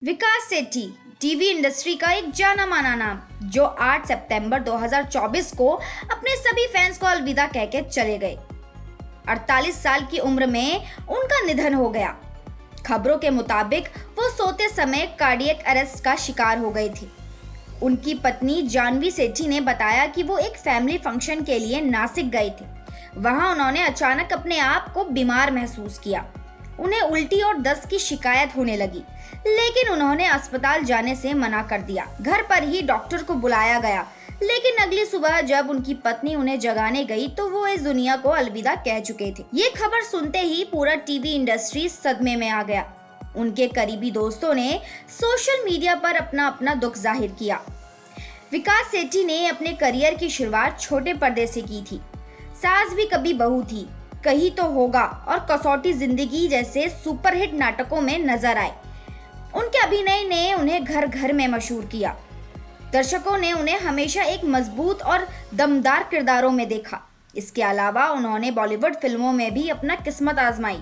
विकास सेठी TV industry का एक जाना माना नाम, जो 8 सितंबर 2024 को अपने सभी फैंस को अलविदा कहकर चले गए। 48 साल की उम्र में उनका निधन हो गया। खबरों के मुताबिक वो सोते समय कार्डियक अरेस्ट का शिकार हो गए थे। उनकी पत्नी जानवी सेठी ने बताया कि वो एक फैमिली फंक्शन के लिए नासिक गए थे। वहां उन्होंने अचानक अपने आप को बीमार महसूस किया। उन्हें उल्टी और दस्त की शिकायत होने लगी, लेकिन उन्होंने अस्पताल जाने से मना कर दिया। घर पर ही डॉक्टर को बुलाया गया, लेकिन अगली सुबह जब उनकी पत्नी उन्हें जगाने गई तो वो इस दुनिया को अलविदा कह चुके थे। ये खबर सुनते ही पूरा टीवी इंडस्ट्री सदमे में आ गया। उनके करीबी दोस्तों ने सोशल मीडिया पर अपना अपना दुख जाहिर किया। विकास सेठी ने अपने करियर की शुरुआत छोटे पर्दे से की थी। सास भी कभी बहू थी, कहीं तो होगा और कसौटी जिंदगी जैसे सुपरहिट नाटकों में नजर आए। उनके अभिनय ने उन्हें घर घर में मशहूर किया। दर्शकों ने उन्हें हमेशा एक मजबूत और दमदार किरदारों में देखा। इसके अलावा उन्होंने बॉलीवुड फिल्मों में भी अपना किस्मत आजमाई।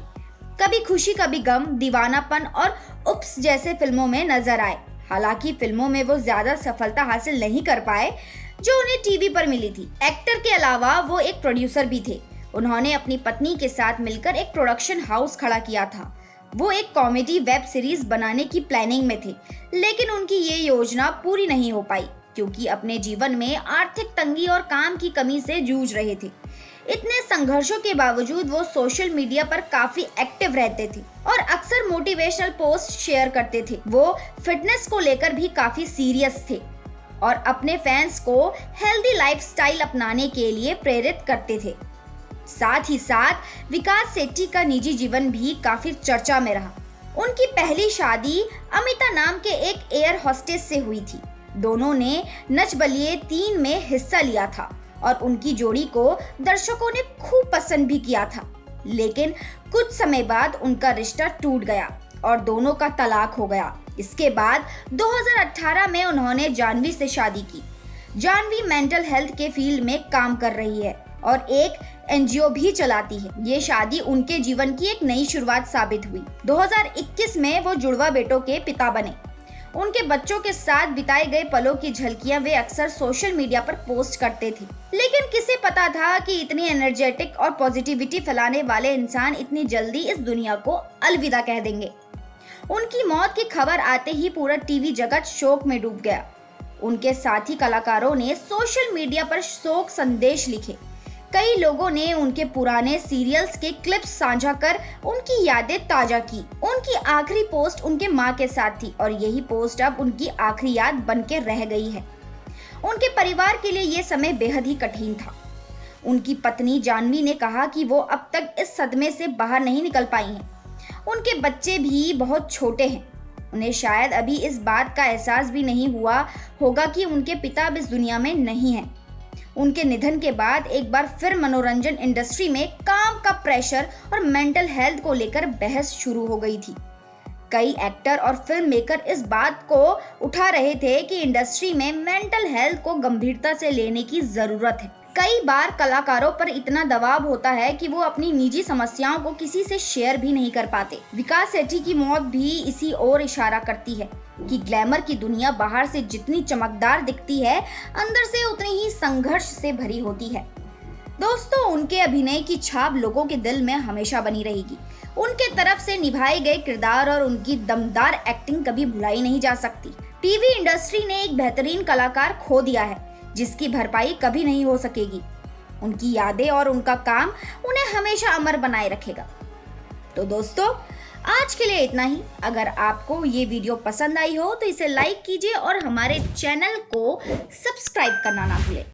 कभी खुशी कभी गम, दीवानापन और उप्स जैसे फिल्मों में नजर आए। हालांकि फिल्मों में वो ज्यादा सफलता हासिल नहीं कर पाए जो उन्हें टीवी पर मिली थी। एक्टर के अलावा वो एक प्रोड्यूसर भी थे। उन्होंने अपनी पत्नी के साथ मिलकर एक प्रोडक्शन हाउस खड़ा किया था। वो एक कॉमेडी वेब सीरीज बनाने की प्लानिंग में थे, लेकिन उनकी ये योजना पूरी नहीं हो पाई क्योंकि अपने जीवन में आर्थिक तंगी और काम की कमी से जूझ रहे थे। इतने संघर्षों के बावजूद वो सोशल मीडिया पर काफी एक्टिव रहते थे और अक्सर मोटिवेशनल पोस्ट शेयर करते थे। वो फिटनेस को लेकर भी काफी सीरियस थे और अपने फैंस को हेल्दी लाइफस्टाइल अपनाने के लिए प्रेरित करते थे। साथ ही साथ विकास सेठी का निजी जीवन भी काफी चर्चा में रहा। उनकी पहली शादी अमिता नाम के एक एयर होस्टेस से हुई थी। दोनों ने नच बलिए 3 में हिस्सा लिया था और उनकी जोड़ी को दर्शकों ने खूब पसंद भी किया था। लेकिन कुछ समय बाद उनका रिश्ता टूट गया और दोनों का तलाक हो गया। इसके बाद 2018 में उन्होंने जानवी से शादी की। जानवी मेंटल हेल्थ के फील्ड में काम कर रही है और एक एनजीओ भी चलाती है। ये शादी उनके जीवन की एक नई शुरुआत साबित हुई। 2021 में वो जुड़वा बेटों के पिता बने। उनके बच्चों के साथ बिताए गए पलों की झलकियां वे अक्सर सोशल मीडिया पर पोस्ट करते थे। लेकिन किसे पता था कि इतनी एनर्जेटिक और पॉजिटिविटी फैलाने वाले इंसान इतनी जल्दी इस दुनिया को अलविदा कह देंगे। उनकी मौत की खबर आते ही पूरा टीवी जगत शोक में डूब गया। उनके साथी कलाकारों ने सोशल मीडिया पर शोक संदेश लिखे। कई लोगों ने उनके पुराने सीरियल्स के क्लिप्स साझा कर उनकी यादें ताजा की। उनकी आखिरी पोस्ट उनके मां के साथ थी और यही पोस्ट अब उनकी आखिरी याद बनके रह गई है। उनके परिवार के लिए ये समय बेहद ही कठिन था। उनकी पत्नी जानवी ने कहा कि वो अब तक इस सदमे से बाहर नहीं निकल पाई हैं। उनके बच्चे भी बहुत छोटे हैं। उन्हें शायद अभी इस बात का एहसास भी नहीं हुआ होगा कि उनके पिता अब इस दुनिया में नहीं हैं। उनके निधन के बाद एक बार फिर मनोरंजन इंडस्ट्री में काम का प्रेशर और मेंटल हेल्थ को लेकर बहस शुरू हो गई थी। कई एक्टर और फिल्म मेकर इस बात को उठा रहे थे कि इंडस्ट्री में मेंटल हेल्थ को गंभीरता से लेने की जरूरत है। कई बार कलाकारों पर इतना दबाव होता है कि वो अपनी निजी समस्याओं को किसी से शेयर भी नहीं कर पाते। विकास सेठी की मौत भी इसी ओर इशारा करती है कि ग्लैमर की दुनिया बाहर से जितनी चमकदार दिखती है, अंदर से उतनी ही संघर्ष से भरी होती है। दोस्तों, उनके अभिनय की छाप लोगों के दिल में हमेशा बनी रहेगी। उनके तरफ से निभाए गए किरदार और उनकी दमदार एक्टिंग कभी भुलाई नहीं जा सकती। टीवी इंडस्ट्री ने एक बेहतरीन कलाकार खो दिया है, जिसकी भरपाई कभी नहीं हो सकेगी। उनकी यादें और उनका काम उन्हें हमेशा अमर बनाए रखेगा। तो दोस्तों, आज के लिए इतना ही। अगर आपको ये वीडियो पसंद आई हो तो इसे लाइक कीजिए और हमारे चैनल को सब्सक्राइब करना ना भूलें।